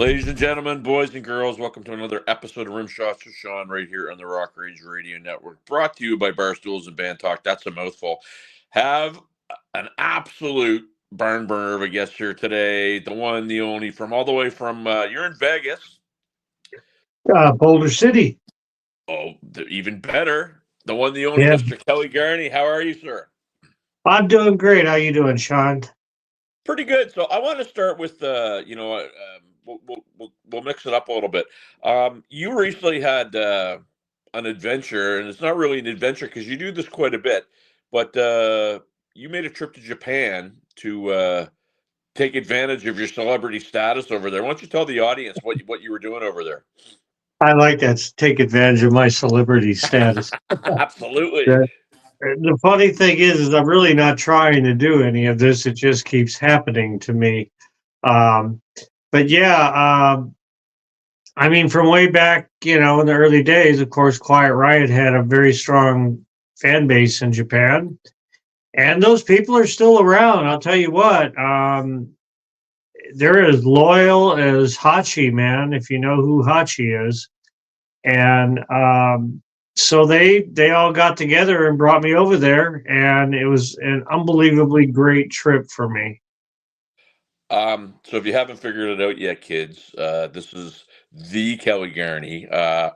Ladies and gentlemen, boys and girls, welcome to another episode of Rim Shots with Sean right here on the Rock Rage Radio Network, brought to you by Barstools and Bandtalk. That's a mouthful. Have an absolute barn burner of a guest here today, the one, the only, from all the way from, you're in Vegas. Boulder City. Oh, even better, the one, the only, Yeah. Mr. Kelly Garni. How are you, sir? I'm doing great. How you doing, Sean? Pretty good. So I want to start with, we'll mix it up a little bit. You recently had an adventure, and it's not really an adventure because you do this quite a bit, but you made a trip to Japan to take advantage of your celebrity status over there. Why don't you tell the audience what you were doing over there? I like that. Take advantage of my celebrity status. Absolutely. The funny thing is I'm really not trying to do any of this. It just keeps happening to me. But yeah, I mean, from way back, in the early days, of course, Quiet Riot had a very strong fan base in Japan. And those people are still around. I'll tell you what, they're as loyal as Hachi, man, if you know who Hachi is. And so they all got together and brought me over there, and it was an unbelievably great trip for me. So if you haven't figured it out yet, kids, this is the Kelly Garni,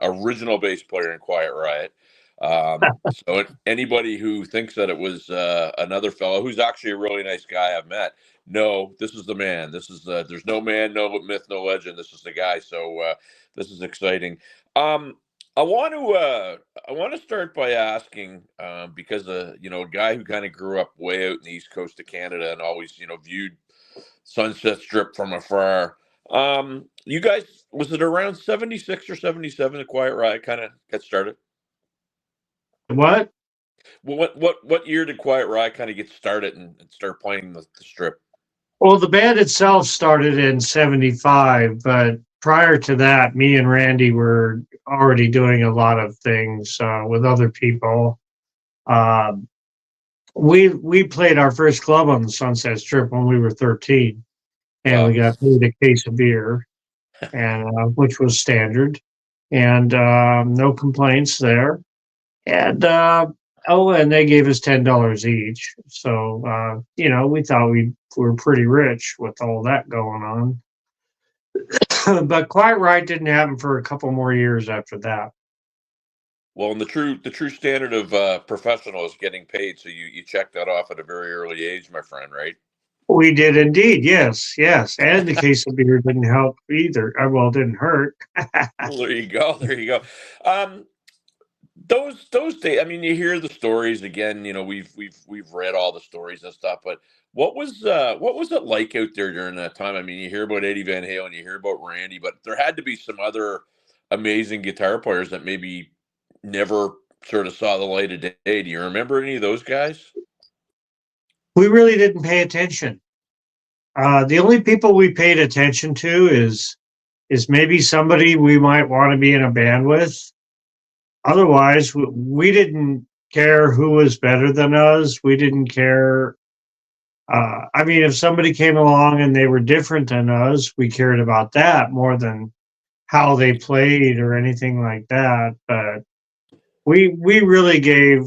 original bass player in Quiet Riot. So anybody who thinks that it was another fellow who's actually a really nice guy I've met, no, this is the man. This is there's no man, no myth, no legend. This is the guy. So this is exciting. I want to start by asking because a guy who kind of grew up way out in the east coast of Canada and always viewed Sunset Strip from afar. You guys, was it around 76 or 77 the Quiet Riot kind of got started? What? Well, what year did Quiet Riot kind of get started and start playing the Strip? Well, the band itself started in 75, but prior to that, me and Randy were already doing a lot of things with other people. We played our first club on the Sunset Strip when we were 13, and we got paid a case of beer, and which was standard, and no complaints there. And and they gave us $10 each. So we thought we were pretty rich with all that going on. But Quiet Riot didn't happen for a couple more years after that. Well, and the true standard of professional is getting paid. So you checked that off at a very early age, my friend, right? We did indeed, yes. And the case of beer didn't help either. Well, it didn't hurt. Well, there you go. Those days, I mean, you hear the stories again. We've read all the stories and stuff. But what was it like out there during that time? I mean, you hear about Eddie Van Halen, you hear about Randy, but there had to be some other amazing guitar players that maybe never sort of saw the light of day. Do you remember any of those guys? We really didn't pay attention. The only people we paid attention to is maybe somebody we might want to be in a band with. Otherwise, we didn't care who was better than us. We didn't care. I mean, if somebody came along and they were different than us, we cared about that more than how they played or anything like that. But we really gave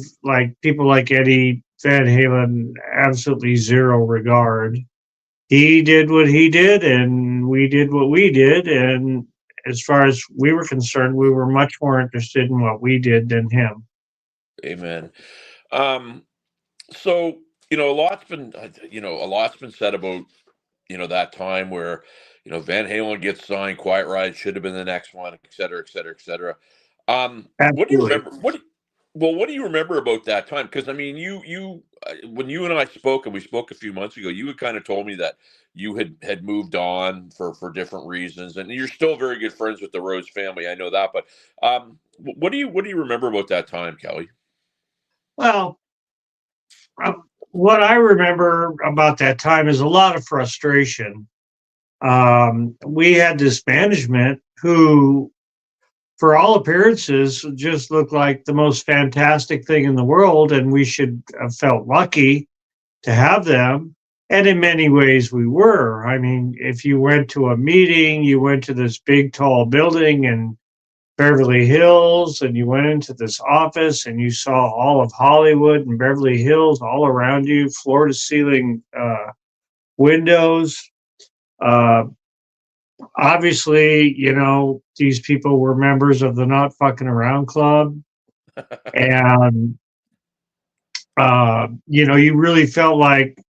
people like Eddie Van Halen absolutely zero regard. He did what he did, and we did what we did, and as far as we were concerned, we were much more interested in what we did than him. Amen. So a lot's been said about that time where Van Halen gets signed, Quiet Riot should have been the next one, et cetera, et cetera, et cetera. What do you remember? What do you remember about that time? Because I mean, you when you and I spoke, and we spoke a few months ago, you had kind of told me that you had moved on for different reasons, and you're still very good friends with the Rhoads family. I know that, but what do you remember about that time, Kelly? Well, what I remember about that time is a lot of frustration. We had this management who, for all appearances, just looked like the most fantastic thing in the world, and we should have felt lucky to have them. And in many ways, we were. I mean, if you went to a meeting, you went to this big, tall building in Beverly Hills, and you went into this office and you saw all of Hollywood and Beverly Hills all around you, floor to ceiling windows. Uh, Obviously, these people were members of the Not Fucking Around Club. And, you really felt like,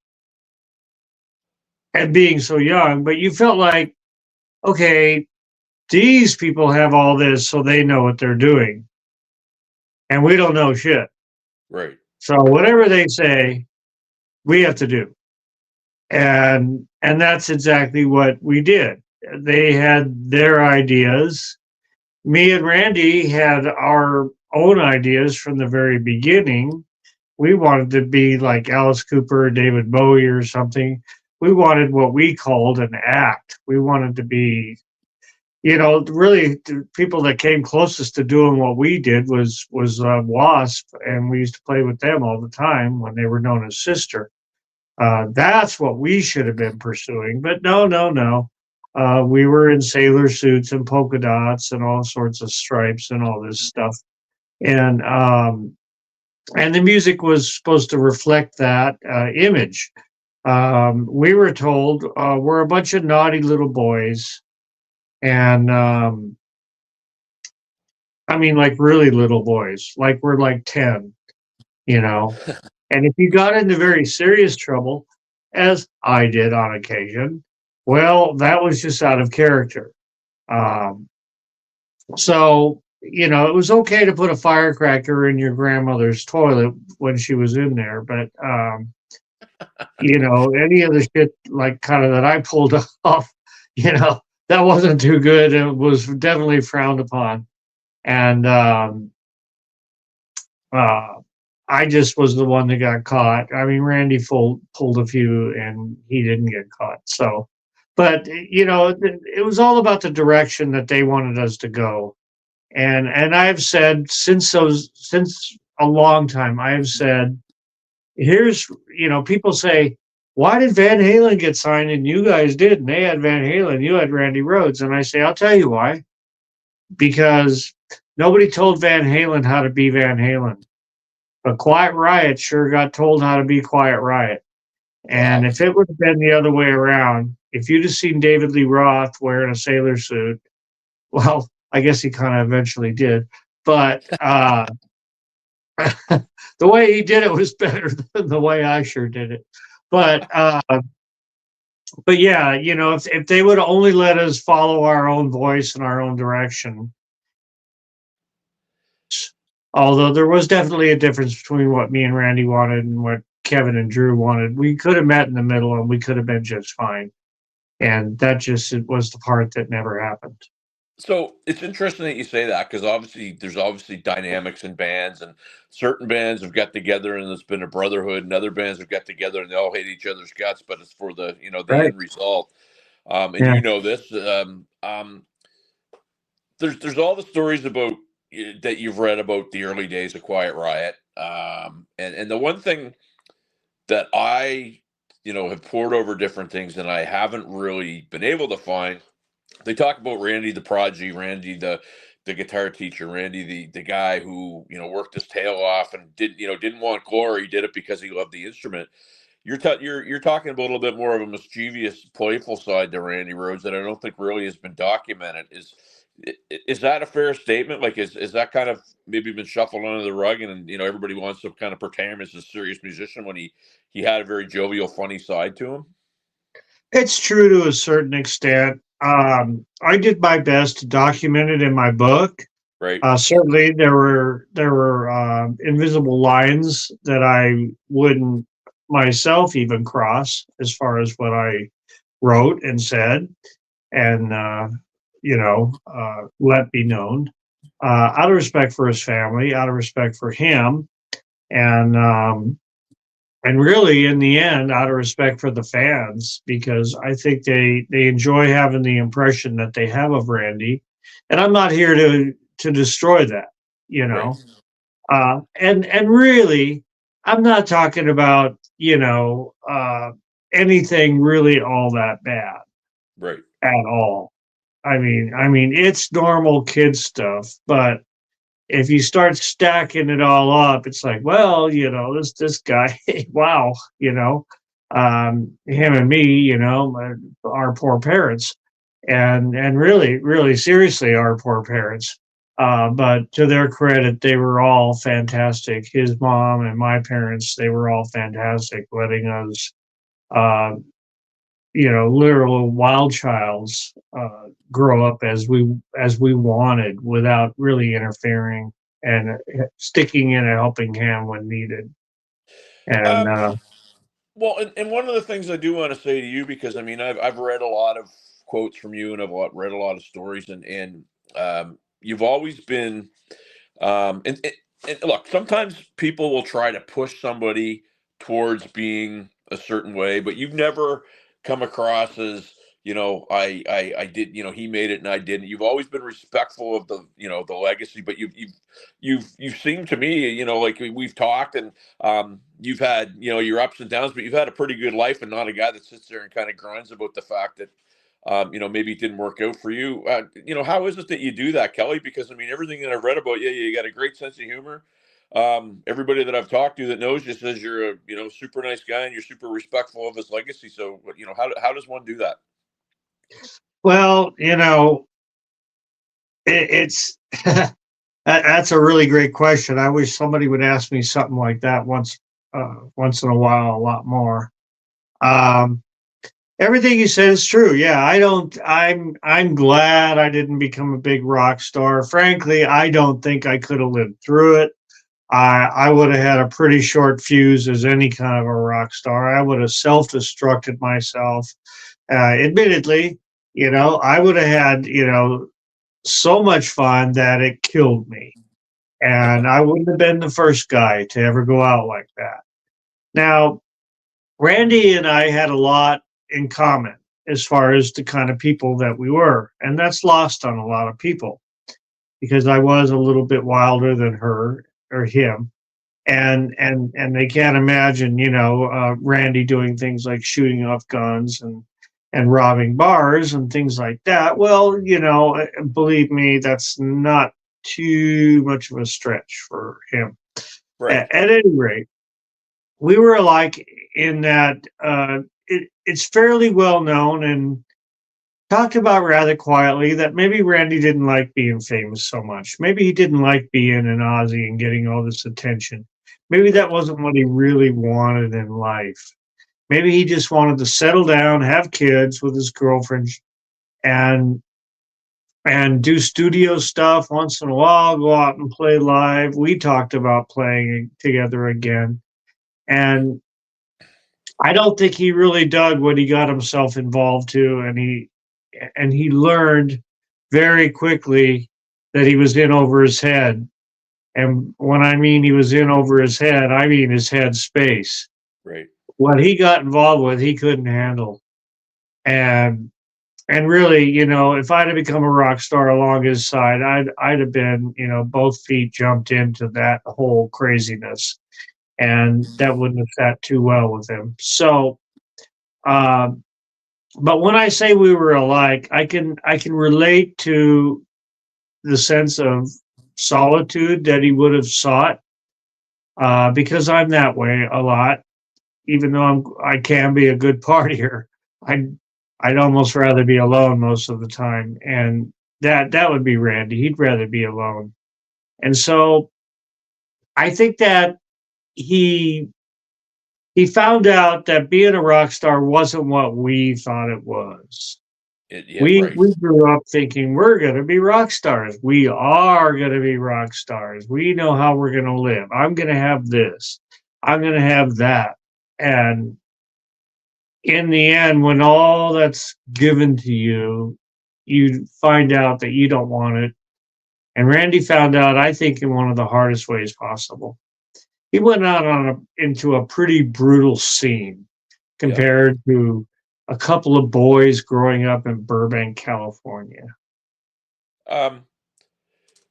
and being so young, but you felt like, okay, these people have all this, so they know what they're doing. And we don't know shit. Right. So whatever they say, we have to do. And that's exactly what we did. They had their ideas. Me and Randy had our own ideas from the very beginning. We wanted to be like Alice Cooper or David Bowie or something. We wanted what we called an act. We wanted to be, really the people that came closest to doing what we did was Wasp, and we used to play with them all the time when they were known as Sister. That's what we should have been pursuing, but no, no, no. We were in sailor suits and polka dots and all sorts of stripes and all this stuff, and and the music was supposed to reflect that image. We were told we're a bunch of naughty little boys, and I mean, like really little boys, like we're like 10, you know. And if you got into very serious trouble, as I did on occasion, well, that was just out of character. Um, so, it was okay to put a firecracker in your grandmother's toilet when she was in there, but, any of the shit like kind of that I pulled off, that wasn't too good. It was definitely frowned upon. And uh, I just was the one that got caught. I mean, Randy pulled a few, and he didn't get caught. So, but it was all about the direction that they wanted us to go. And I've said since a long time, I have said, here's people say, why did Van Halen get signed and you guys did? And they had Van Halen, you had Randy Rhoads, and I say, I'll tell you why. Because nobody told Van Halen how to be Van Halen. But Quiet Riot sure got told how to be Quiet Riot. And Wow. if it would have been the other way around, if you'd have seen David Lee Roth wearing a sailor suit, well, I guess he kind of eventually did. But the way he did it was better than the way I sure did it. But yeah, if they would only let us follow our own voice and our own direction, although there was definitely a difference between what me and Randy wanted and what Kevin and Drew wanted. We could have met in the middle and we could have been just fine. And that just was the part that never happened. So it's interesting that you say that because obviously there's obviously dynamics in bands, and certain bands have got together and there's been a brotherhood, and other bands have got together and they all hate each other's guts, but it's for the the Right. end result. And Yeah. this. There's all the stories about that you've read about the early days of Quiet Riot, and the one thing that I have poured over different things and I haven't really been able to find. They talk about Randy the prodigy, Randy the guitar teacher, Randy the guy who worked his tail off and didn't want glory, did it because he loved the instrument. You're talking about a little bit more of a mischievous, playful side to Randy Rhoads that I don't think really has been documented. Is that a fair statement? Like, is that kind of maybe been shuffled under the rug, and everybody wants to kind of portray him as a serious musician when he had a very jovial, funny side to him, It's true to a certain extent. I did my best to document it in my book. right? Certainly, there were invisible lines that I wouldn't myself even cross as far as what I wrote and said, and let be known. Out of respect for his family, out of respect for him, and really, in the end, out of respect for the fans, because I think they enjoy having the impression that they have of Randy, and I'm not here to destroy that, you Right. know. And really, I'm not talking about anything really all that bad Right. at all. I mean, it's normal kid stuff, but if you start stacking it all up, it's like, well, this guy, wow, him and me, our poor parents, and really, really seriously, our poor parents. But to their credit, they were all fantastic. His mom and my parents, they were all fantastic, letting us, uh, literal wild childs grow up as we wanted without really interfering and sticking in a helping hand when needed. And Um, well, and one of the things I do want to say to you, because I mean, I've read a lot of quotes from you, and read a lot of stories, and you've always been and look, sometimes people will try to push somebody towards being a certain way, but you've never come across as, I did, he made it and I didn't. You've always been respectful of the, the legacy, but you've seemed to me, like we've talked, and you've had, your ups and downs, but you've had a pretty good life, and not a guy that sits there and kind of grinds about the fact that maybe it didn't work out for you. How is it that you do that, Kelly? Because I mean, everything that I've read about you, you got a great sense of humor. Everybody that I've talked to that knows you says you're a, super nice guy and you're super respectful of his legacy. So, how does one do that? well, it's that's a really great question. I wish somebody would ask me something like that once in a while, a lot more. Um, Everything you said is true. Yeah, I don't. I'm glad I didn't become a big rock star. Frankly, I don't think I could have lived through it. I would have had a pretty short fuse as any kind of a rock star. I would have self-destructed myself. Admittedly, I would have had so much fun that it killed me, and I wouldn't have been the first guy to ever go out like that. Now, Randy and I had a lot in common as far as the kind of people that we were, and that's lost on a lot of people because I was a little bit wilder than her or him, and they can't imagine, Randy doing things like shooting off guns and robbing bars and things like that. Well, believe me, that's not too much of a stretch for him. Right. At any rate, we were alike in that it's fairly well known and talked about rather quietly that maybe Randy didn't like being famous so much. Maybe he didn't like being an Aussie and getting all this attention. Maybe that Right. wasn't what he really wanted in life. Maybe he just wanted to settle down, have kids with his girlfriend, and and do studio stuff once in a while, go out and play live. We talked about playing together again. And I don't think he really dug what he got himself involved to, and he learned very quickly that he was in over his head. And when I mean he was in over his head, I mean his head space. Right. What he got involved with, he couldn't handle. And and really, if I'd have become a rock star along his side, I'd have been, both feet jumped into that whole craziness, and that wouldn't have sat too well with him. So, um, but when I say we were alike, I can relate to the sense of solitude that he would have sought, because I'm that way a lot. Even though I can be a good partier, I'd I'd almost rather be alone most of the time, and that would be Randy. He'd rather be alone, and so I think that he he found out that being a rock star wasn't what we thought it was. Yeah. We Right. we grew up thinking we're gonna be rock stars. We are gonna be rock stars. We know how we're gonna live. I'm gonna have this. I'm gonna have that. And in the end, when all that's given to you, you find out that you don't want it. And Randy found out, I think, in one of the hardest ways possible. He went out into a pretty brutal scene Yeah. compared to a couple of boys growing up in Burbank, California. Um,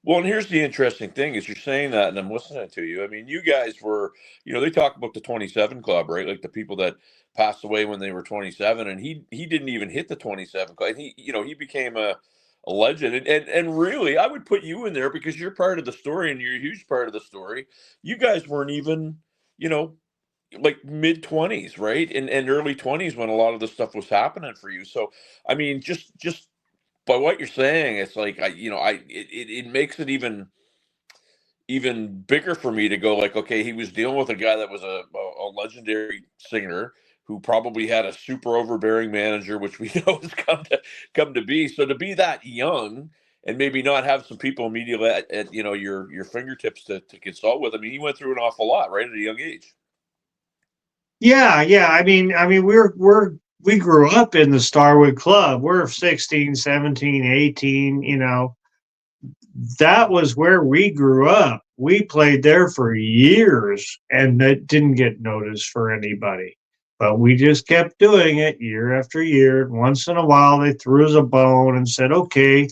Well, and here's the interesting thing is you're saying that, and I'm listening to you. I mean, you guys were, they talk about the 27 Club, right? Like the people that passed away when they were 27, and he didn't even hit the 27 Club. And he became a legend. And really, I would put you in there because you're part of the story and you're a huge part of the story. You guys weren't even, you know, like mid 20s, right? And early 20s when a lot of the stuff was happening for you. So, I mean, just by what you're saying, it's like it makes it even bigger for me to go like, okay, he was dealing with a guy that was a legendary singer who probably had a super overbearing manager, which we know has come to be. So to be that young and maybe not have some people immediately at your fingertips to consult with. I mean, he went through an awful lot right at a young age. Yeah, yeah. I mean, we grew up in the Starwood Club. We're 16, 17, 18, that was where we grew up. We played there for years and it didn't get noticed for anybody. But we just kept doing it year after year. Once in a while, they threw us a bone and said, okay,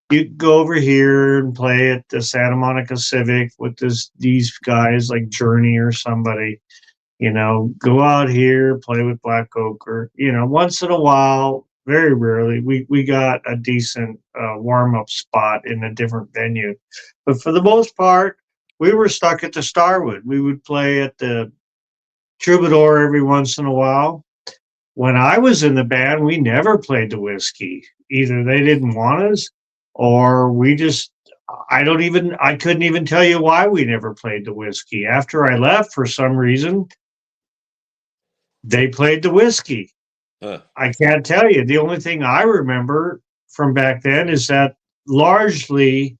you can go over here and play at the Santa Monica Civic with these guys like Journey or somebody. Go out here, play with Black Ochre. Once in a while, very rarely, we got a decent warm up spot in a different venue. But for the most part, we were stuck at the Starwood. We would play at the Troubadour every once in a while. When I was in the band, we never played the Whiskey. Either they didn't want us or we just I couldn't even tell you why we never played the Whiskey. After I left, for some reason, they played the Whiskey. Huh. I can't tell you. The only thing I remember from back then is that largely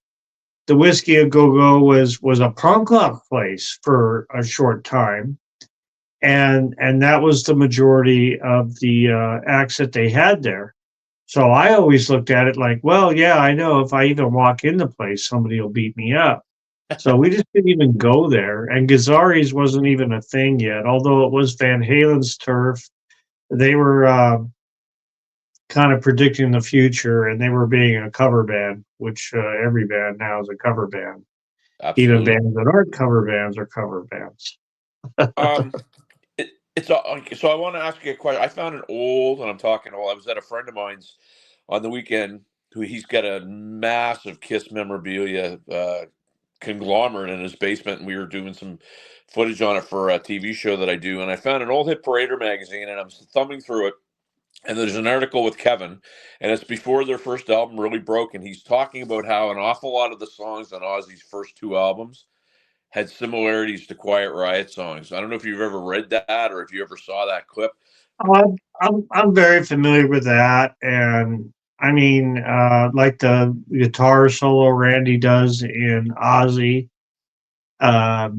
the Whiskey a Go Go was a punk rock place for a short time, and that was the majority of the acts that they had there. So I always looked at it like, well, yeah, I know if I even walk in the place, somebody will beat me up. So we just didn't even go there, and Gazzari's wasn't even a thing yet, although it was Van Halen's turf. They were kind of predicting the future, and they were being a cover band, which every band now is a cover band. Even Absolutely. bands that aren't cover bands are cover bands. Um, so I want to ask you a question. I found an old, and I'm talking old. I was at a friend of mine's on the weekend who he's got a massive Kiss memorabilia conglomerate in his basement, and we were doing some footage on it for a TV show that I do. And I found an old Hit Parader magazine, and I'm thumbing through it, and there's an article with Kevin, and it's before their first album really broke, and he's talking about how an awful lot of the songs on Ozzy's first two albums had similarities to Quiet Riot songs. I don't know if you've ever read that or if you ever saw that clip. I'm very familiar with that, and I mean, like the guitar solo Randy does in Ozzy, uh,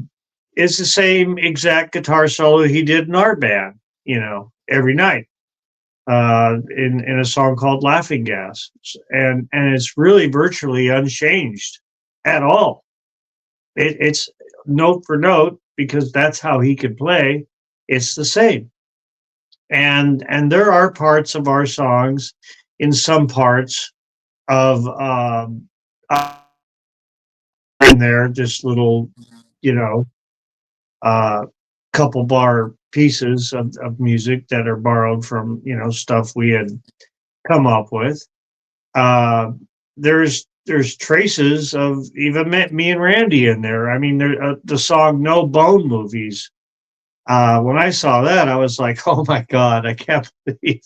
it's the same exact guitar solo he did in our band. Every night in a song called "Laughing Gas," and it's really virtually unchanged at all. It's note for note because that's how he could play. It's the same, and there are parts of our songs, in some parts of in there, just little, you know, uh, couple bar pieces of music that are borrowed from stuff we had come up with. Uh, there's traces of even me and Randy in there. I mean, the song "No Bone Movies." When I saw that, I was like, "Oh my God, I can't believe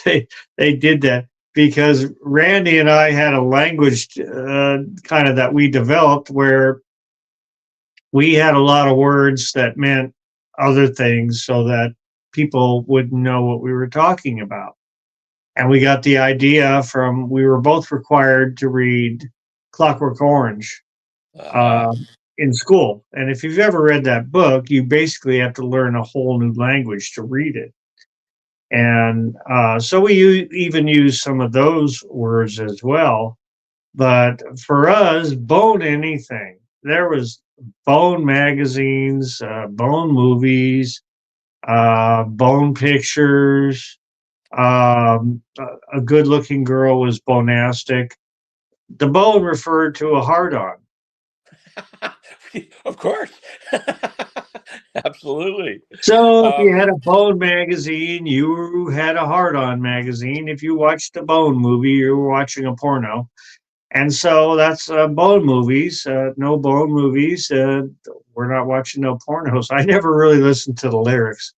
they they did that." Because Randy and I had a language kind of that we developed where we had a lot of words that meant other things so that people would know what we were talking about. And we got the idea from, we were both required to read Clockwork Orange Uh-huh. uh, in school. And if you've ever read that book, you basically have to learn a whole new language to read it. And so we even use some of those words as well. But for us, Bone anything. There was Bone magazines, Bone movies, Bone pictures. A good-looking girl was bonastic. The bone referred to a hard-on. Of course. Absolutely. So if you Um, had a Bone magazine, you had a Hard On magazine. If you watched a Bone movie, you were watching a porno. And so that's Bone movies. No Bone movies. We're not watching no pornos. I never really listened to the lyrics,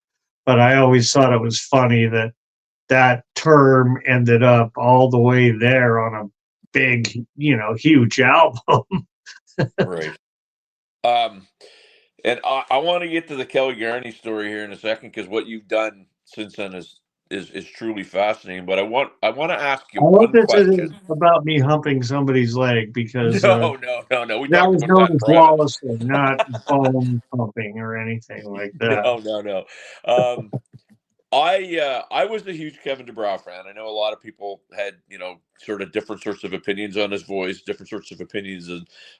but I always thought it was funny that that term ended up all the way there on a big, huge album. right. Um, and I want to get to the Kelly Garni story here in a second because what you've done since then is truly fascinating. But I want to ask you I hope one this isn't question. about me humping somebody's leg because No, no, no, no. We that talked was about known that in as private. Wallace, not bone pumping or anything like that. No, no, no. Um, I was a huge Kevin DeBrow fan. I know a lot of people had sort of different sorts of opinions on his voice, different sorts of opinions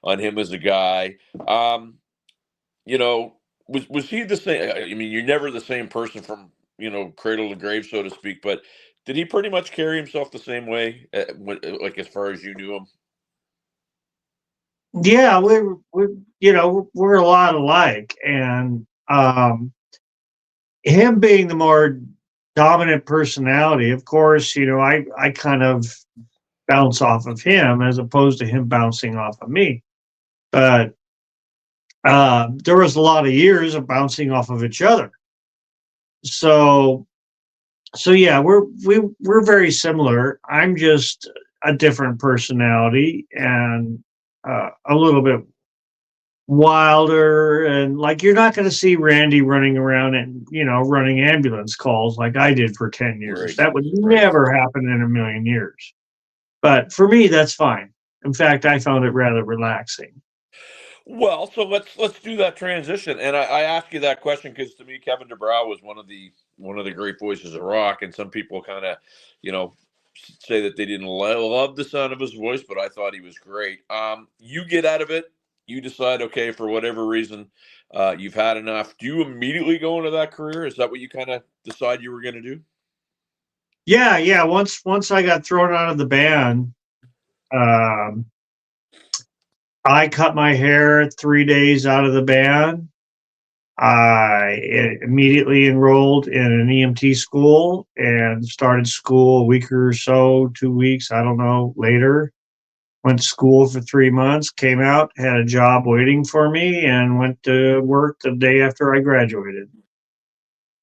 on him as a guy. Um, you know, was he the same? I mean, you're never the same person from cradle to grave, so to speak. But did he pretty much carry himself the same way, like as far as you knew him? Yeah, we're a lot alike, and him being the more dominant personality, of course, I kind of bounce off of him as opposed to him bouncing off of me. But there was a lot of years of bouncing off of each other. So yeah, we're very similar. I'm just a different personality and a little bit wilder, and like you're not going to see Randy running around and running ambulance calls like I did for 10 years. Right, That would right. never happen in a million years. But for me, that's fine. In fact, I found it rather relaxing. Well, so let's do that transition. And I ask you that question because to me, Kevin DeBrow was one of the great voices of rock, and some people kind of, you know, say that they didn't love the sound of his voice, but I thought he was great. You get out of it, you decide, okay, for whatever reason, you've had enough. Do you immediately go into that career? Is that what you kind of decide you were going to do? Yeah, yeah. Once I got thrown out of the band, um, I cut my hair 3 days out of the band. I immediately enrolled in an EMT school and started school a week or so, 2 weeks, I don't know, later. Went to school for 3 months, came out, had a job waiting for me, and went to work the day after I graduated.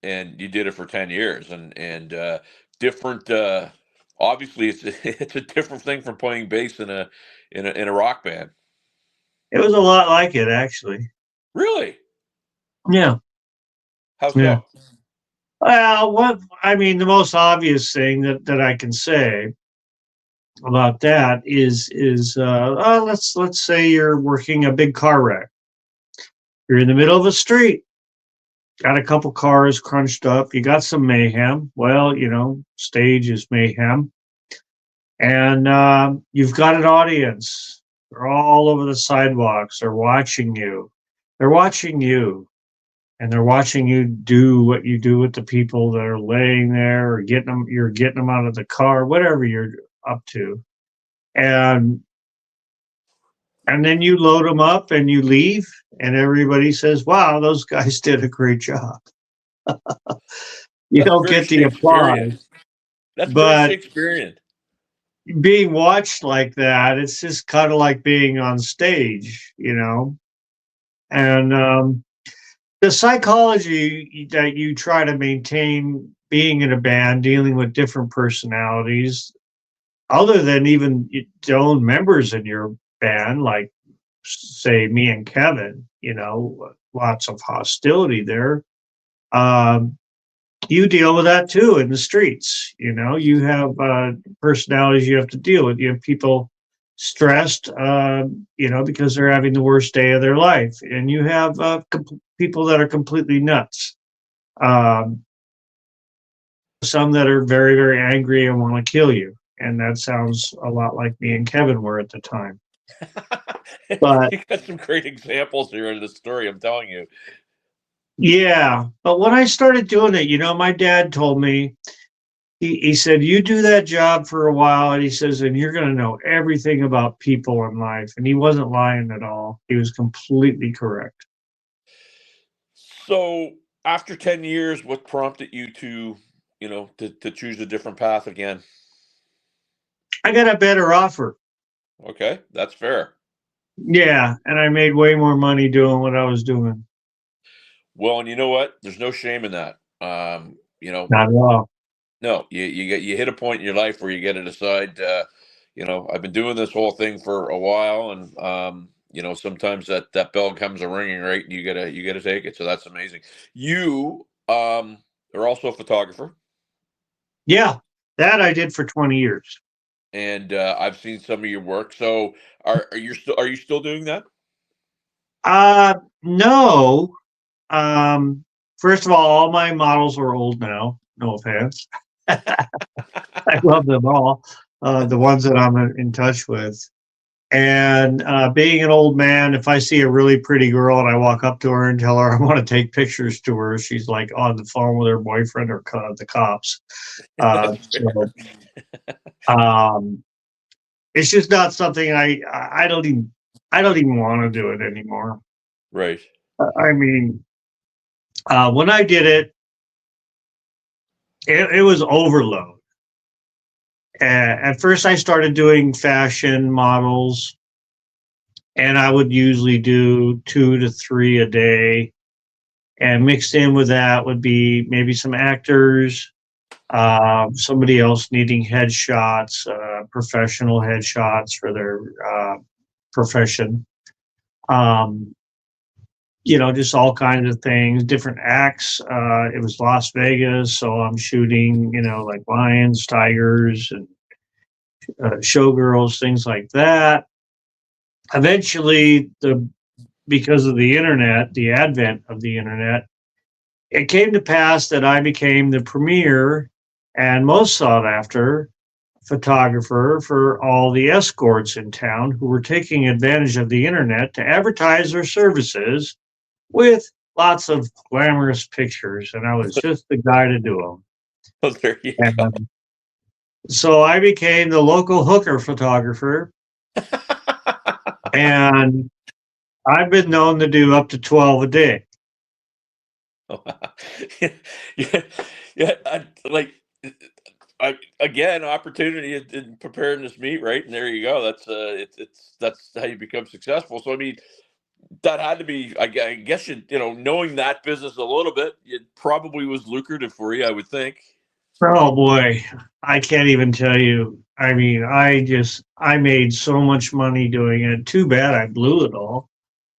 And you did it for 10 years, and different. Obviously, it's it's a different thing from playing bass in a rock band. It was a lot like it, actually. Really? Yeah, How yeah. so? Well, the most obvious thing that I can say about that is let's say you're working a big car wreck. You're in the middle of a street, got a couple cars crunched up, you got some mayhem. Well, stage is mayhem, and you've got an audience. They're all over the sidewalks. They're watching you. They're watching you, and they're watching you do what you do with the people that are laying there, or getting them. You're getting them out of the car, whatever you're up to, and then you load them up and you leave, and everybody says, "Wow, those guys did a great job." You That's don't very get the Shakespearean. applause, That's very but Shakespearean. being watched like that, it's just kind of like being on stage, and the psychology that you try to maintain being in a band, dealing with different personalities, other than even your own members in your band, like say me and Kevin, lots of hostility there. Um, you deal with that too in the streets. You have personalities you have to deal with. You have people stressed, because they're having the worst day of their life, and you have people that are completely nuts. Um, some that are very, very angry and want to kill you, and that sounds a lot like me and Kevin were at the time. But You got some great examples here in the story. I'm telling you. yeah, but when I started doing it, my dad told me he said, you do that job for a while, and he says, and you're going to know everything about people in life. And he wasn't lying at all. He was completely correct. So after 10 years, what prompted you to, to choose a different path again? I got a better offer. Okay, that's fair. Yeah, and I made way more money doing what I was doing. Well, and you know what? There's no shame in that. Not at all. No, you hit a point in your life where you got to decide. I've been doing this whole thing for a while, and sometimes that bell comes a ringing, right? And you gotta take it. So that's amazing. You are also a photographer, Yeah, that I did for 20 years. and I've seen some of your work. So are you still doing that? Uh, no. Um, First of all my models are old now. No offense. I love them all, the ones that I'm in touch with. And being an old man, if I see a really pretty girl and I walk up to her and tell her I want to take pictures to her, she's like on the phone with her boyfriend or the cops. That's fair. So um, it's just not something I don't even want to do it anymore. Right. I mean, when I did it, it was overload. At first, I started doing fashion models, and I would usually do 2 to 3 a day. And mixed in with that would be maybe some actors, somebody else needing headshots, professional headshots for their profession. Um, just all kinds of things, different acts. It was Las Vegas, so I'm shooting, like lions, tigers, and showgirls, things like that. Eventually, because of the internet, the advent of the internet, it came to pass that I became the premier and most sought after photographer for all the escorts in town who were taking advantage of the internet to advertise their services with lots of glamorous pictures. And I was just the guy to do them. Well, there you go. And so I became the local hooker photographer, and I've been known to do up to 12 a day. Yeah, yeah. Again, opportunity in preparing this meet, right? And there you go. That's how you become successful. So I mean, that had to be. I guess knowing that business a little bit, it probably was lucrative for you. I would think. Oh boy, I can't even tell you. I mean, I made so much money doing it. Too bad I blew it all.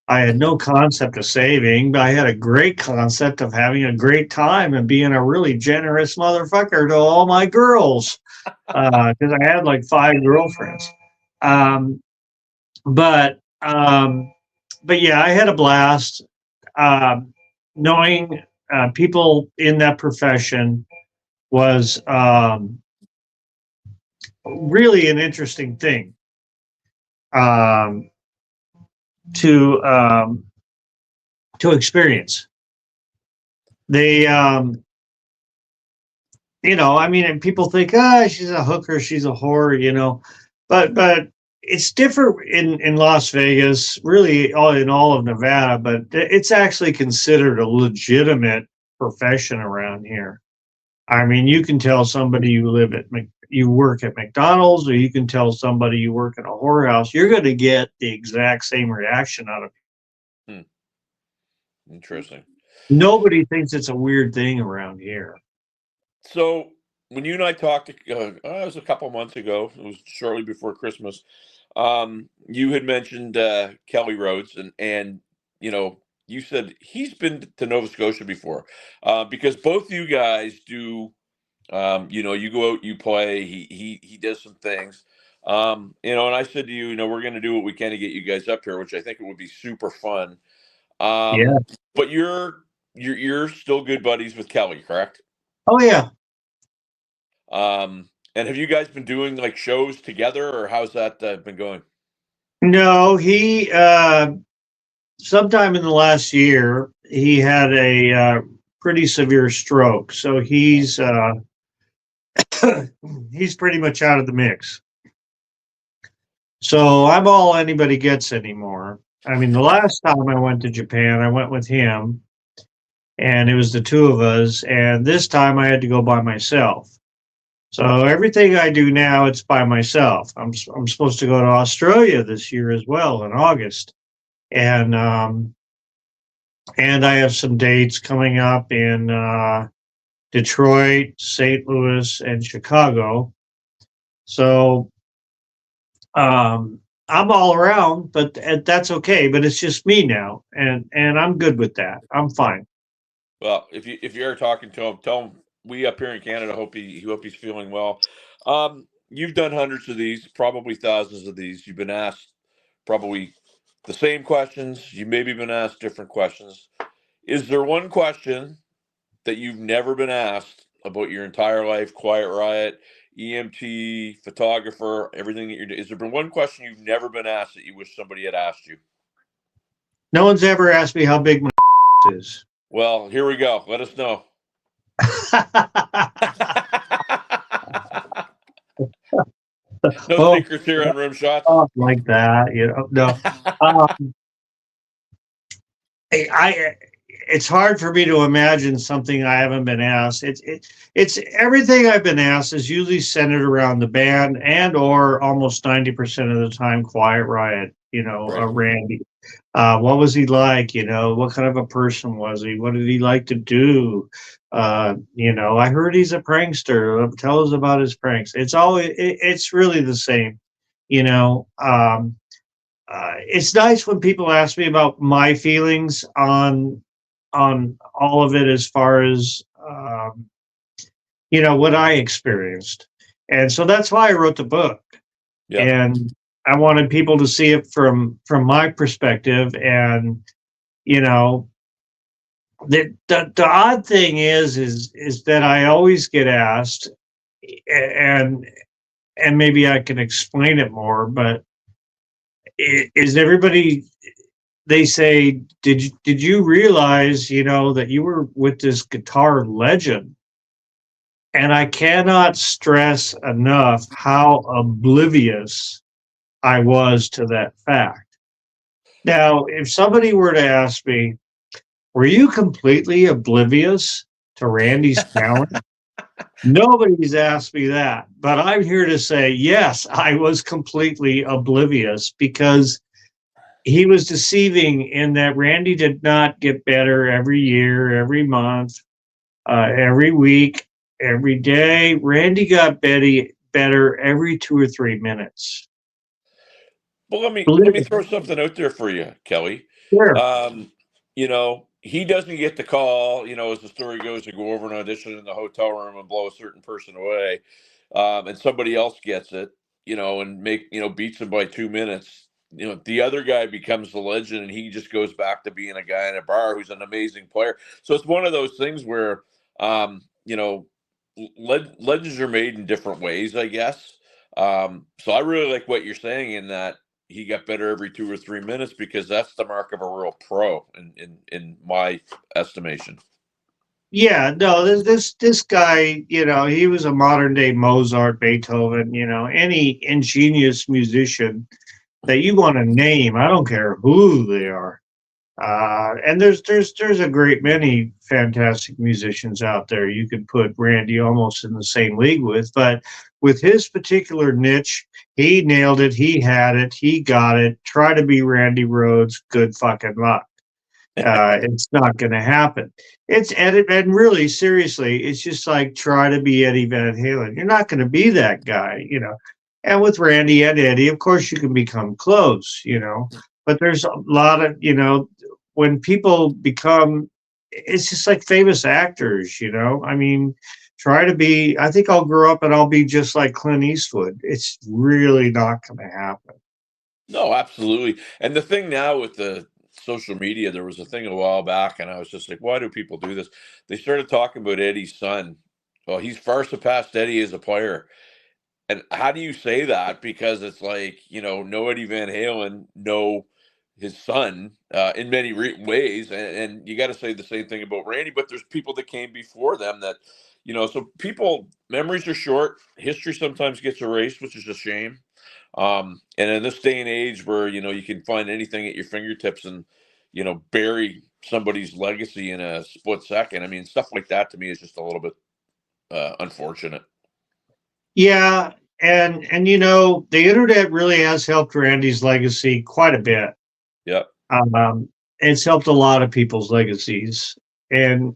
I had no concept of saving, but I had a great concept of having a great time and being a really generous motherfucker to all my girls. Because I had like 5 girlfriends. Um, but um, but yeah, I had a blast. Um, Knowing people in that profession was really an interesting thing um, to to experience. They, I mean, and people think, she's a hooker, she's a whore, but it's different in Las Vegas, really all of Nevada, but it's actually considered a legitimate profession around here. I mean, you can tell somebody you work at McDonald's, or you can tell somebody you work in a whorehouse. You're going to get the exact same reaction out of Hmm, interesting. it. Nobody thinks it's a weird thing around here. So when you and I talked, it was a couple months ago. It was shortly before Christmas. You had mentioned Kelly Rhoads, and you said he's been to Nova Scotia before, because both you guys do. You go out, you play. He does some things. And I said to you, we're going to do what we can to get you guys up here, which I think it would be super fun. Yeah. But you're still good buddies with Kelly, correct? Oh yeah. And have you guys been doing like shows together, or how's that been going? No, he sometime in the last year he had a pretty severe stroke, so Oh, he's pretty much out of the mix. So I'm all anybody gets anymore. I mean, the last time I went to Japan, I went with him, and it was the two of us. And this time I had to go by myself. So everything I do now, it's by myself. I'm supposed to go to Australia this year as well in August, and I have some dates coming up in Detroit, St. Louis, and Chicago. So I'm all around, but that's okay. But it's just me now, and I'm good with that. I'm fine. Well, if you're talking to him, tell him we up here in Canada hope he's feeling well. You've done hundreds of these, probably thousands of these. You've been asked probably the same questions. You maybe been asked different questions. Is there one question that you've never been asked about your entire life? Quiet Riot, EMT, photographer, everything that you're doing. Is there been one question you've never been asked that you wish somebody had asked you? No one's ever asked me how big my is. Well, here we go. Let us know. No Oh, secrets here on Rim Shots. like that, no. Um, it's hard for me to imagine something I haven't been asked. It's everything I've been asked is usually centered around the band and or almost 90% of the time Quiet Riot, Right. Randy. What was he like? What kind of a person was he? What did he like to do? I heard he's a prankster. Tell us about his pranks. It's really the same, you know. It's nice when people ask me about my feelings on all of it as far as what I experienced, and so that's why I wrote the book, Yep. and I wanted people to see it from my perspective, and you know the odd thing is that I always get asked, and maybe I can explain it more, but is everybody they say, did you realize, that you were with this guitar legend? And I cannot stress enough how oblivious I was to that fact. Now, if somebody were to ask me, were you completely oblivious to Randy's talent? Nobody's asked me that, but I'm here to say, yes, I was completely oblivious because he was deceiving in that Randy did not get better every year, every month, every week, every day. Randy got better every 2 or 3 minutes. Well, let me Believe throw something out there for you, Kelly. Sure. He doesn't get the call. As the story goes, to go over an audition in the hotel room and blow a certain person away, and somebody else gets it. And beats him by 2 minutes. The other guy becomes the legend, and he just goes back to being a guy in a bar who's an amazing player. So it's one of those things where, um, you know, legends are made in different ways, I guess. So I really like what you're saying in that he got better every 2 or 3 minutes, because that's the mark of a real pro in my estimation. Yeah, no, this guy, he was a modern day Mozart, Beethoven, any ingenious musician that you want to name. I don't care who they are. And there's a great many fantastic musicians out there. You could put Randy almost in the same league with, but with his particular niche, he nailed it. He had it. He got it. Try to be Randy Rhoads. Good fucking luck. It's not going to happen. And really seriously, it's just like try to be Eddie Van Halen. You're not going to be that guy. And with Randy and Eddie, of course, you can become close. But there's a lot of when people become, it's just like famous actors. I mean, try to be. I think I'll grow up and I'll be just like Clint Eastwood. It's really not going to happen. No, absolutely. And the thing now with the social media, there was a thing a while back, and I was just like, why do people do this? They started talking about Eddie's son. Well, he's far surpassed Eddie as a player. And how do you say that? Because it's like, no Eddie Van Halen, no his son, in many ways. And you got to say the same thing about Randy, but there's people that came before them that, So people memories are short. History sometimes gets erased, which is a shame. And in this day and age where, you can find anything at your fingertips and, bury somebody's legacy in a split second. I mean, stuff like that to me is just a little bit unfortunate. Yeah, and the internet really has helped Randy's legacy quite a bit. Yeah. It's helped a lot of people's legacies, and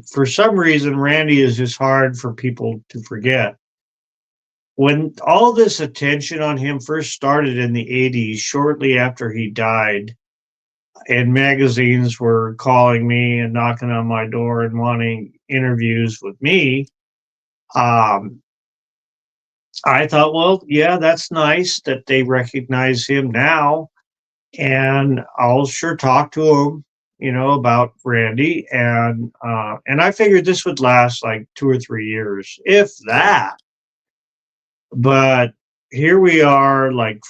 for some reason, Randy is just hard for people to forget. When all this attention on him first started in the '80s, shortly after he died, and magazines were calling me and knocking on my door and wanting interviews with me, um, I thought, well, yeah, that's nice that they recognize him now, and I'll sure talk to him, about Randy, and I figured this would last like 2 or 3 years, if Right. that. But here we are, like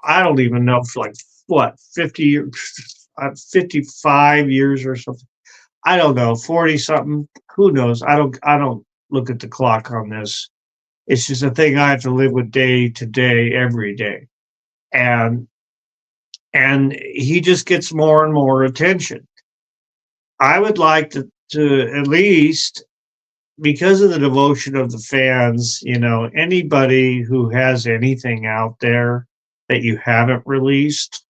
I don't even know, for like what 55 years or something. I don't know, 40 something. Who knows? I don't look at the clock on this. It's just a thing I have to live with day to day, every day. And and he just gets more and more attention. I would like to at least, because of the devotion of the fans, anybody who has anything out there that you haven't released,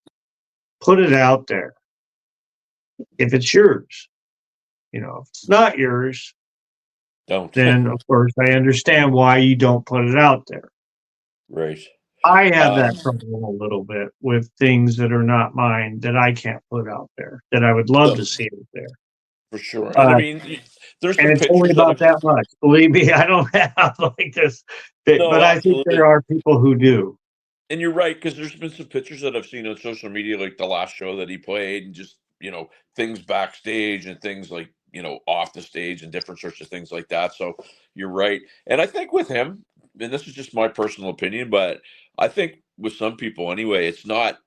put it out there. If it's yours, if it's not yours, Don't. then of course I understand why you don't put it out there. Right. I have Um, that problem a little bit with things that are not mine that I can't put out there that I would love no, to see out there. for sure. And I Uh, mean, there's and some it's only pictures that about I've. that much. Believe me, I don't have like this, No, but I think there absolutely. are people who do. And you're right, because there's been some pictures that I've seen on social media, like the last show that he played, and just things backstage and things like off the stage and different sorts of things like that. So you're right, and I think with him, and this is just my personal opinion, but I think with some people anyway, it's not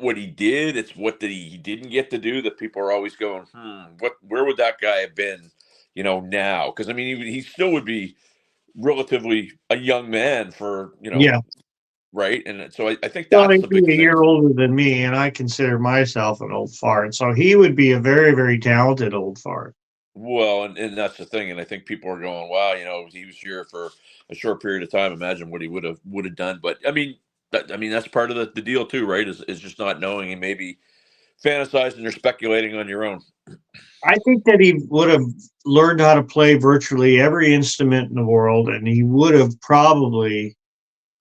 what he did, it's what that he didn't get to do that people are always going, where would that guy have been, now? Because I mean, he still would be relatively a young man for Yeah. right? And so I think Well, that's the he'd big be a thing. year older than me, and I consider myself an old fart. So he would be a very, very talented old fart. Well, and that's the thing. And I think people are going, wow, he was here for a short period of time. Imagine what he would have done. But I mean, that's part of the deal too, right? Is just not knowing and maybe fantasizing or speculating on your own. I think that he would have learned how to play virtually every instrument in the world, and he would have probably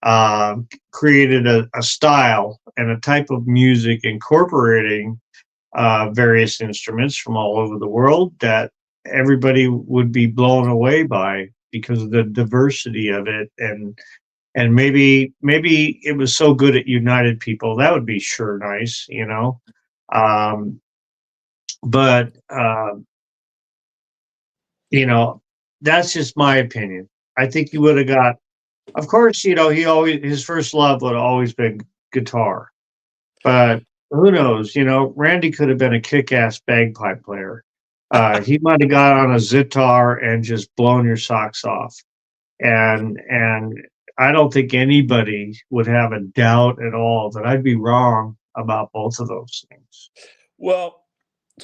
uh, created a style and a type of music incorporating various instruments from all over the world that everybody would be blown away by because of the diversity of it, and maybe it was so good it united people. That would be sure nice. Um, but you know, that's just my opinion. I think he would have got, of course, he always, his first love would have always been guitar. But who knows? Randy could have been a kick-ass bagpipe player. He might have got on a zitar and just blown your socks off. And I don't think anybody would have a doubt at all that I'd be wrong about both of those things. Well,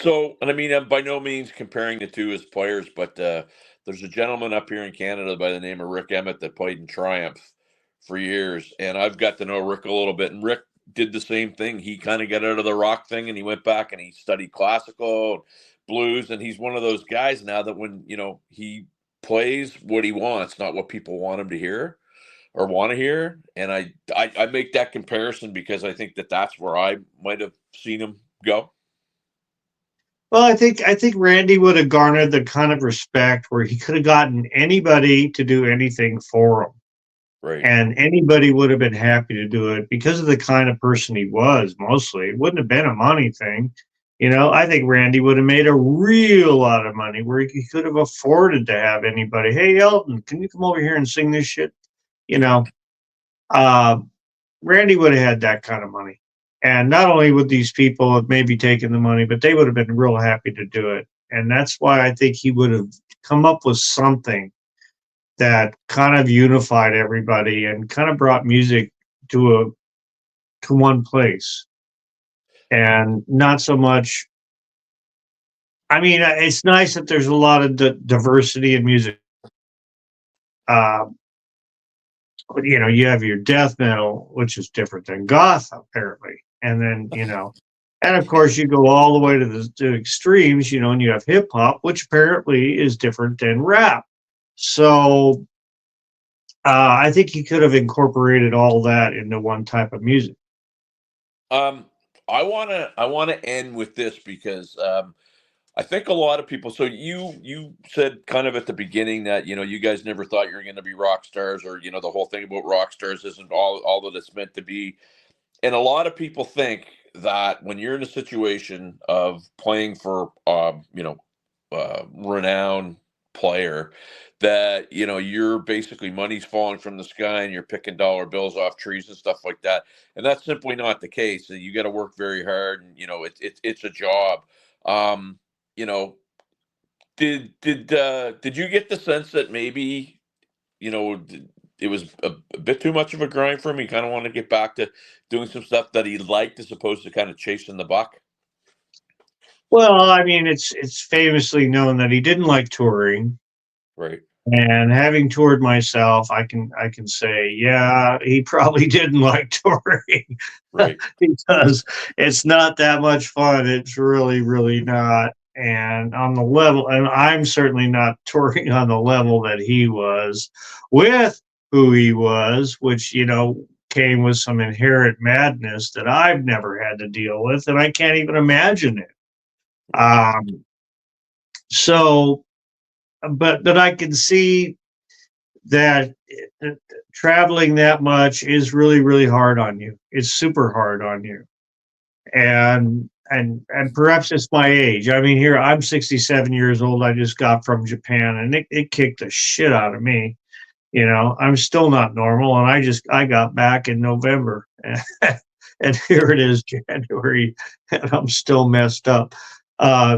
and I mean, I'm by no means comparing the two as players, but there's a gentleman up here in Canada by the name of Rick Emmett that played in Triumph for years, and I've got to know Rick a little bit. And Rick did the same thing. He kind of got out of the rock thing, and he went back and he studied classical and blues. And he's one of those guys now that when he plays what he wants, not what people want him to hear or want to hear. And I make that comparison because I think that's where I might have seen him go. Well, I think Randy would have garnered the kind of respect where he could have gotten anybody to do anything for him, Right. and anybody would have been happy to do it because of the kind of person he was. Mostly, it wouldn't have been a money thing. I think Randy would have made a real lot of money where he could have afforded to have anybody. Hey, Elton, can you come over here and sing this shit? You know, uh, Randy would have had that kind of money. And not only would these people have maybe taken the money, but they would have been real happy to do it. And that's why I think he would have come up with something that kind of unified everybody and kind of brought music to one place, and not so much. I mean, it's nice that there's a lot of diversity in music. Uh, you have your death metal, which is different than goth, apparently, and then and of course you go all the way to the extremes, and you have hip hop, which apparently is different than rap. So I think he could have incorporated all that into one type of music. Um, I wanna end with this because I think a lot of people. So you said kind of at the beginning that you guys never thought you were going to be rock stars, or the whole thing about rock stars isn't all that it's meant to be. And a lot of people think that when you're in a situation of playing for renowned player, that you're basically money's falling from the sky and you're picking dollar bills off trees and stuff like that, and that's simply not the case. You got to work very hard, and it's a job. um you know did you get the sense that maybe it was a bit too much of a grind for him? He kind of wanted to get back to doing some stuff that he liked as opposed to kind of chasing the buck? Well, I mean, it's famously known that he didn't like touring. Right. And having toured myself, I can say, yeah, he probably didn't like touring Right. because it's not that much fun. It's really, really not. And on the level, and I'm certainly not touring on the level that he was with who he was, which, came with some inherent madness that I've never had to deal with, and I can't even imagine it. Right. Um, so, but I can see that traveling that much is really, really hard on you. It's super hard on you. And perhaps it's my age. I mean, here I'm 67 years old. I just got from Japan, and it kicked the shit out of me. I'm still not normal, and I got back in November, and here it is January, and I'm still messed up.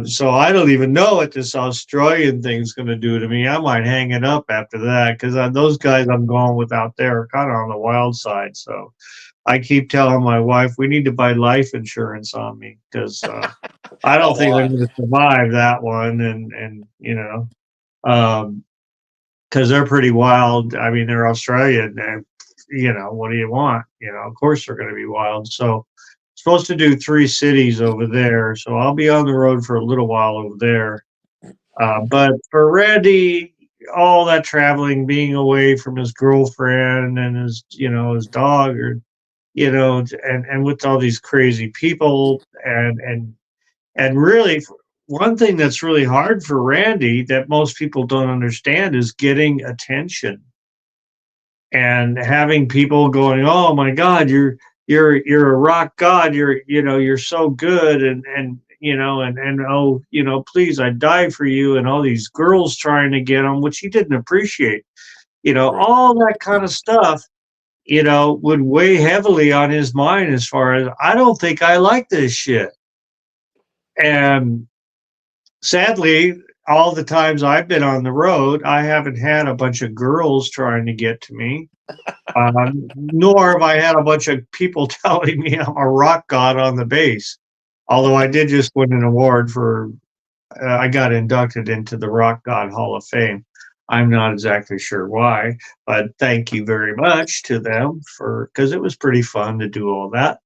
So I don't even know what this Australian thing's going to do to me. I might hang it up after that, because those guys I'm going with out there are kind of on the wild side. So I keep telling my wife we need to buy life insurance on me, because I A don't think I'm lot. going to survive that one. And um, because they're pretty wild. I mean, they're Australian. And, what do you want? Of course they're going to be wild. So, supposed to do 3 cities over there. So I'll be on the road for a little while over there. But for Randy, all that traveling, being away from his girlfriend and his dog, or and with all these crazy people, and really, one thing that's really hard for Randy that most people don't understand is getting attention and having people going, "Oh my God, you're a rock god. You're so good," and oh, please, I'd die for you, and all these girls trying to get him, which he didn't appreciate. Right. All that kind of stuff. Would weigh heavily on his mind, as far as, I don't think I like this shit. And sadly, all the times I've been on the road, I haven't had a bunch of girls trying to get to me, nor have I had a bunch of people telling me I'm a rock god on the bass. Although I did just win an award for, I got inducted into the Rock God Hall of Fame. I'm not exactly sure why, but thank you very much to them, because it was pretty fun to do all that.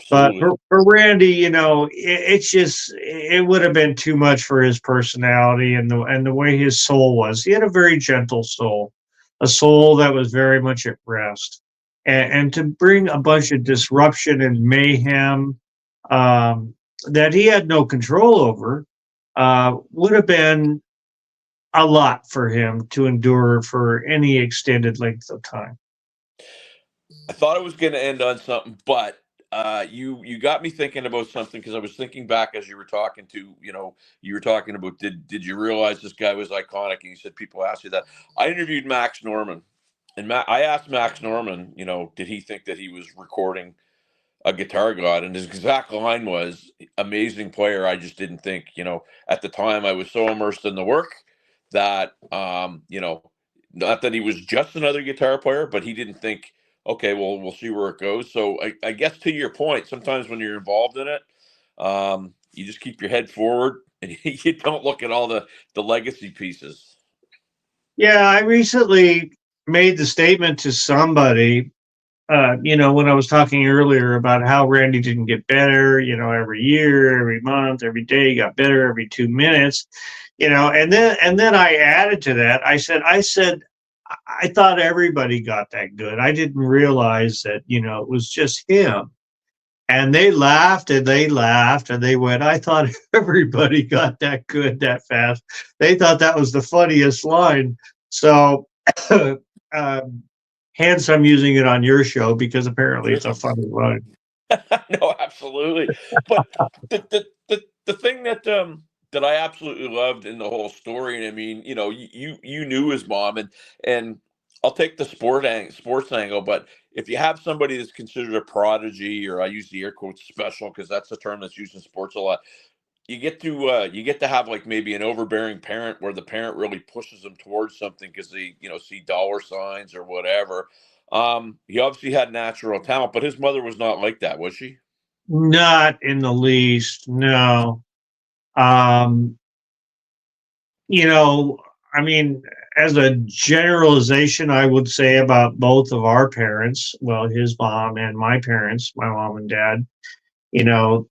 But Absolutely. for Randy, it's just, it would have been too much for his personality and the way his soul was. He had a very gentle soul, a soul that was very much at rest. And to bring a bunch of disruption and mayhem, that he had no control over, would have been a lot for him to endure for any extended length of time. I thought it was going to end on something, but you got me thinking about something, because I was thinking back as you were talking to you were talking about, did you realize this guy was iconic, and you said people ask you that. I interviewed Max Norman, and I asked Max Norman, did he think that he was recording a guitar god, and his exact line was, amazing player, I just didn't think, at the time I was so immersed in the work that, not that he was just another guitar player, but he didn't think, okay, well, we'll see where it goes. So I guess to your point, sometimes when you're involved in it, you just keep your head forward and you don't look at all the legacy pieces. Yeah, I recently made the statement to somebody, when I was talking earlier about how Randy didn't get better, every year, every month, every day, he got better every 2 minutes, and then I added to that. I said, I thought everybody got that good. I didn't realize that, it was just him. And they laughed and they laughed and they went, I thought everybody got that good that fast. They thought that was the funniest line. So, hence I'm using it on your show because apparently it's a funny line. No, absolutely. But the thing that I absolutely loved in the whole story, and I mean, you knew his mom, and I'll take the sports angle, but if you have somebody that's considered a prodigy, or I use the air quotes special because that's the term that's used in sports a lot, you get to have like maybe an overbearing parent where the parent really pushes them towards something because they see dollar signs or whatever. He obviously had natural talent, but his mother was not like that, was she? Not in the least, no. Um, you know, I mean, as a generalization, I would say about both of our parents, well, his mom and my parents, my mom and dad, you know,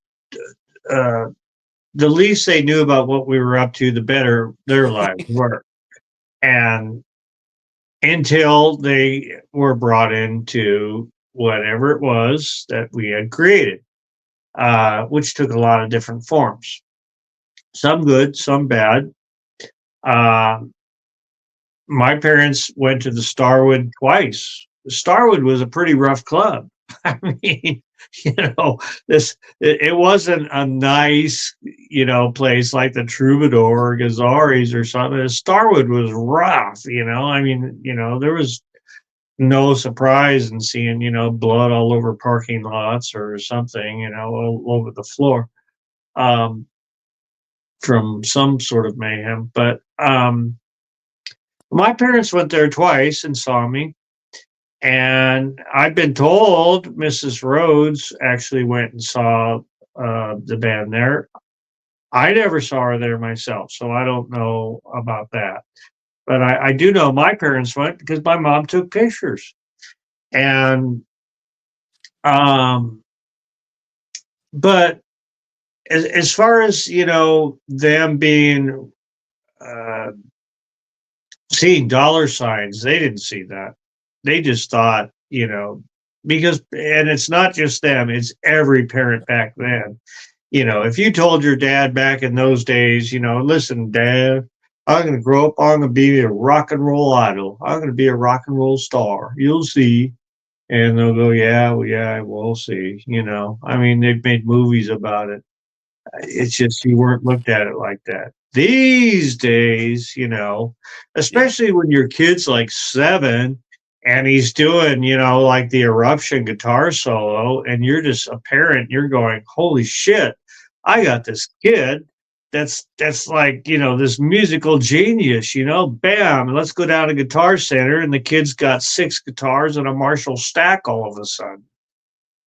uh, the least they knew about what we were up to, the better their lives were. And until they were brought into whatever it was that we had created, which took a lot of different forms, some good, some bad. Uh, my parents went to the Starwood twice. The Starwood was a pretty rough club. I mean, you know, it wasn't a nice, place like the Troubadour or Gazzari's or something. The Starwood was rough, I mean, there was no surprise in seeing, blood all over parking lots or something, all over the floor, um, from some sort of mayhem. But my parents went there twice and saw me. And I've been told Mrs. Rhoads actually went and saw the band there. I never saw her there myself, so I don't know about that. But I do know my parents went because my mom took pictures. And but as far as them being uh, seeing dollar signs, they didn't see that. They just thought, because, and it's not just them, it's every parent back then. If you told your dad back in those days, listen, Dad, I'm going to grow up, I'm going to be a rock and roll idol. I'm going to be a rock and roll star. You'll see. And they'll go, yeah, well, yeah, we'll see. I mean, they've made movies about it. It's just you weren't looked at it like that. These days, Yeah. especially when your kid's like 7 and he's doing, like the eruption guitar solo, and you're just a parent, you're going, holy shit, I got this kid that's like, this musical genius, bam, let's go down to Guitar Center, and the kid's got 6 guitars and a Marshall stack all of a sudden,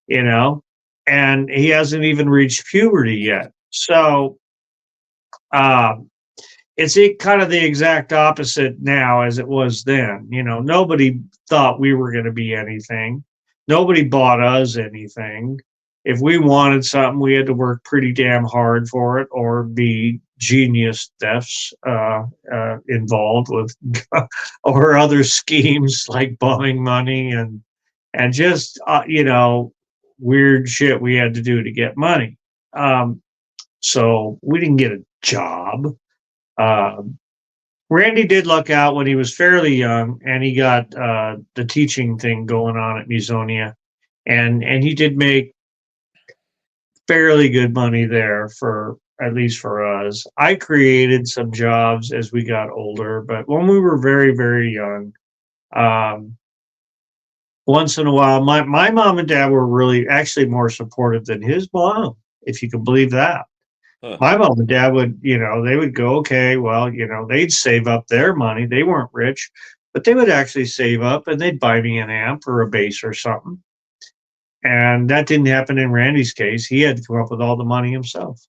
you know, and he hasn't even reached puberty yet. So um, it's kind of the exact opposite now as it was then. Nobody thought we were going to be anything. Nobody bought us anything. If we wanted something, we had to work pretty damn hard for it, or be genius thefts involved with, or other schemes like buying money and just weird shit we had to do to get money. So we didn't get a job. Um, Randy did luck out when he was fairly young, and he got the teaching thing going on at Musonia, and he did make fairly good money there, for at least for us. I created some jobs as we got older, but when we were very very young, um, once in a while, my mom and dad were really actually more supportive than his mom, if you can believe that. Huh. My mom and dad would, they would go, okay, well, they'd save up their money. They weren't rich, but they would actually save up and they'd buy me an amp or a bass or something. And that didn't happen in Randy's case. He had to come up with all the money himself.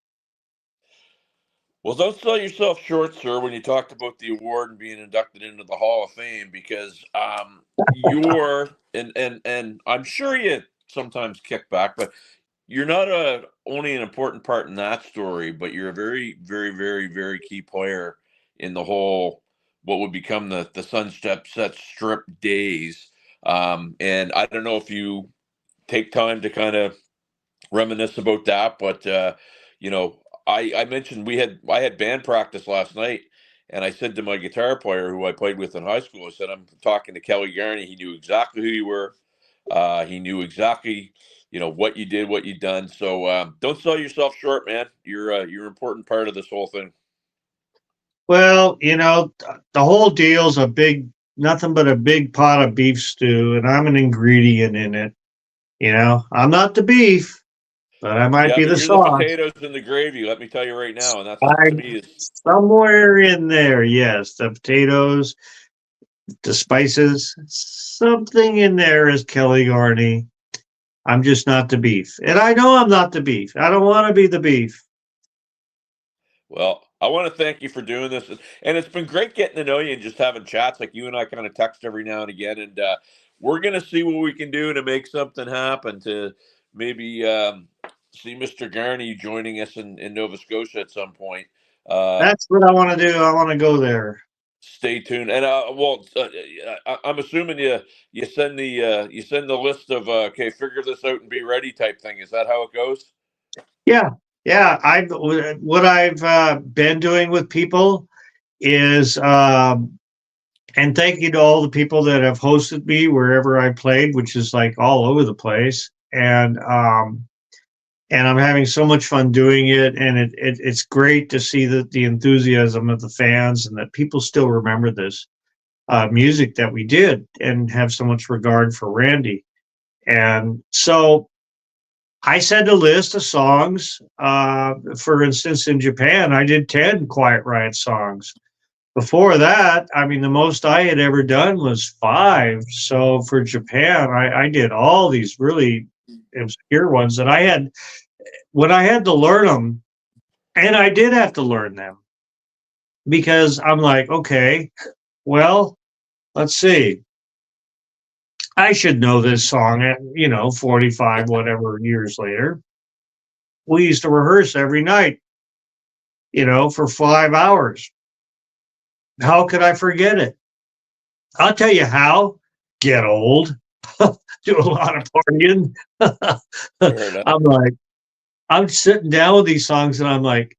Well, don't sell yourself short, sir, when you talked about the award and being inducted into the Hall of Fame, because you're and I'm sure you sometimes kick back, but you're not only an important part in that story, but you're a very, very, very, very key player in the whole what would become the Sunset Strip days. And I don't know if you take time to kind of reminisce about that. But you know, I mentioned I had band practice last night, and I said to my guitar player who I played with in high school, I said, I'm talking to Kelly Garni. He knew exactly who you were. He knew exactly, what you did, what you done. So don't sell yourself short, man. You're an important part of this whole thing. Well, the whole deal's nothing but a big pot of beef stew, and I'm an ingredient in it. I'm not the beef, but I might Yeah, be but the you're the sauce. potatoes and the gravy. Let me tell you right now, and that's to I'm me is somewhere in there. Yes, the potatoes, the spices, something in there is Kelly Garni. I'm just not the beef. And I know I'm not the beef. I don't want to be the beef. Well, I want to thank you for doing this, and it's been great getting to know you and just having chats like you and I kind of text every now and again. And we're gonna see what we can do to make something happen to maybe see Mr. Garney joining us in Nova Scotia at some point. Uh, That's what I want to do. I want to go there. Stay tuned, and I'm assuming you send the list of okay, figure this out and be ready type thing. Is that how it goes? Yeah. Yeah. What I've been doing with people is, and thank you to all the people that have hosted me wherever I played, which is like all over the place. And I'm having so much fun doing it, and it's great to see the enthusiasm of the fans and that people still remember this music that we did and have so much regard for Randy. And so I sent a list of songs. For instance, in Japan, I did 10 Quiet Riot songs. Before that, I mean, the most I had ever done was 5. So for Japan, I did all these really obscure ones that I had when I had to learn them, and I did have to learn them because I'm like, okay, well, let's see. I should know this song at, 45 whatever years later. We used to rehearse every night, for 5 hours. How could I forget it? I'll tell you how. Get old. Do a lot of partying. Fair enough. I'm like, I'm sitting down with these songs and I'm like,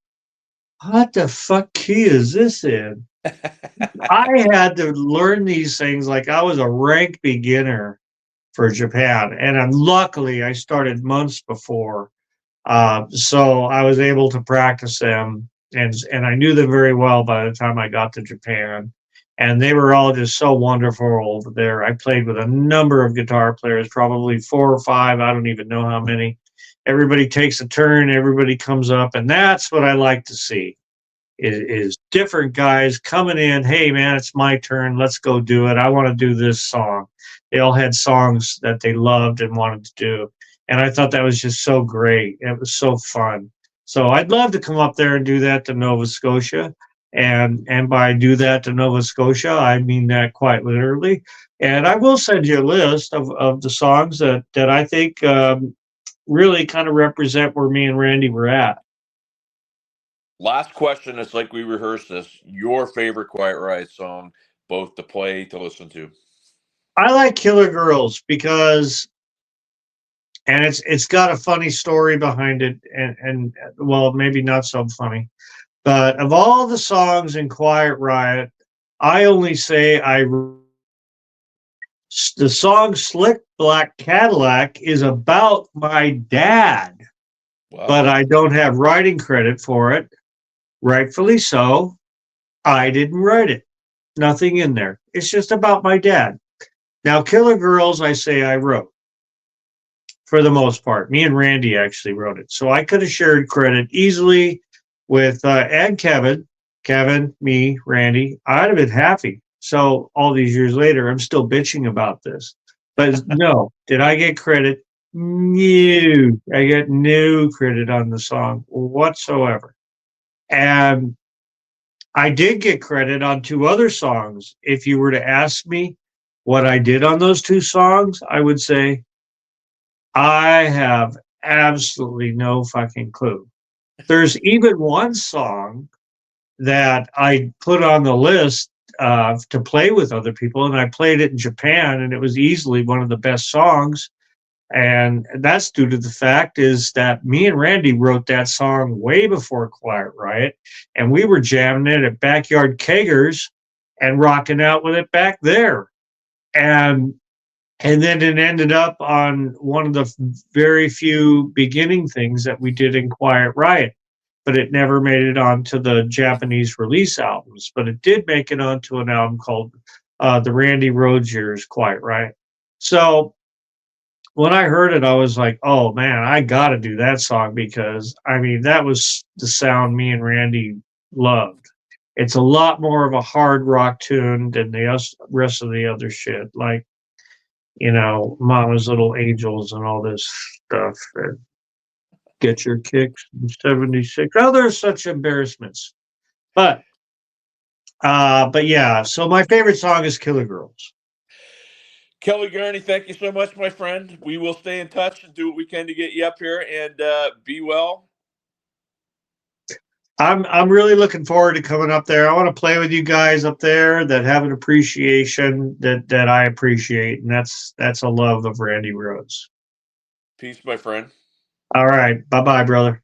what the fuck key is this in? I had to learn these things like I was a rank beginner for Japan. And luckily, I started months before. So I was able to practice them, and I knew them very well by the time I got to Japan. And they were all just so wonderful over there. I played with a number of guitar players, probably 4 or 5. I don't even know how many. Everybody takes a turn. Everybody comes up, and that's what I like to see. Is different guys coming in. Hey man, it's my turn. Let's go do it. I want to do this song. They all had songs that they loved and wanted to do, and I thought that was just so great. It was so fun. So I'd love to come up there and do that to Nova Scotia, and by do that to Nova Scotia, I mean that quite literally. And I will send you a list of the songs that I think really kind of represent where me and Randy were at. Last question. It's like we rehearsed this. Your favorite Quiet Riot song, both to play to listen to. I like Killer Girls because, and it's got a funny story behind it, and well, maybe not so funny, but of all the songs in Quiet Riot, I only say the song Slick Black Cadillac is about my dad, but Wow. I don't have writing credit for it. Rightfully so. I didn't write it. Nothing in there. It's just about my dad. Now, Killer Girls, I say I wrote for the most part. Me and Randy actually wrote it. So I could have shared credit easily. with and Kevin, me, Randy, I'd have been happy. So all these years later, I'm still bitching about this. But no, did I get credit? No, I get no credit on the song whatsoever. And I did get credit on two other songs. If you were to ask me what I did on those two songs, I would say I have absolutely no fucking clue. There's even one song that I put on the list to play with other people, and I played it in Japan, and it was easily one of the best songs. And that's due to the fact is that me and Randy wrote that song way before Quiet Riot, and we were jamming it at backyard keggers and rocking out with it back there. And and then it ended up on one of the very few beginning things that we did in Quiet Riot, but it never made it onto the Japanese release albums. But it did make it onto an album called the Randy Rhoads Years Quiet Riot. So when I heard it, I was like, oh man, I got to do that song because I mean, that was the sound me and Randy loved. It's a lot more of a hard rock tune than the rest of the other shit. Like, Mama's Little Angels and all this stuff. And Get Your Kicks in 76. Oh, there's such embarrassments. But yeah, so my favorite song is Killer Girls. Kelly Garni, thank you so much, my friend. We will stay in touch and do what we can to get you up here, and be well. I'm really looking forward to coming up there. I want to play with you guys up there that have an appreciation that I appreciate, and that's a love of Randy Rhoads. Peace, my friend. All right, bye bye, brother.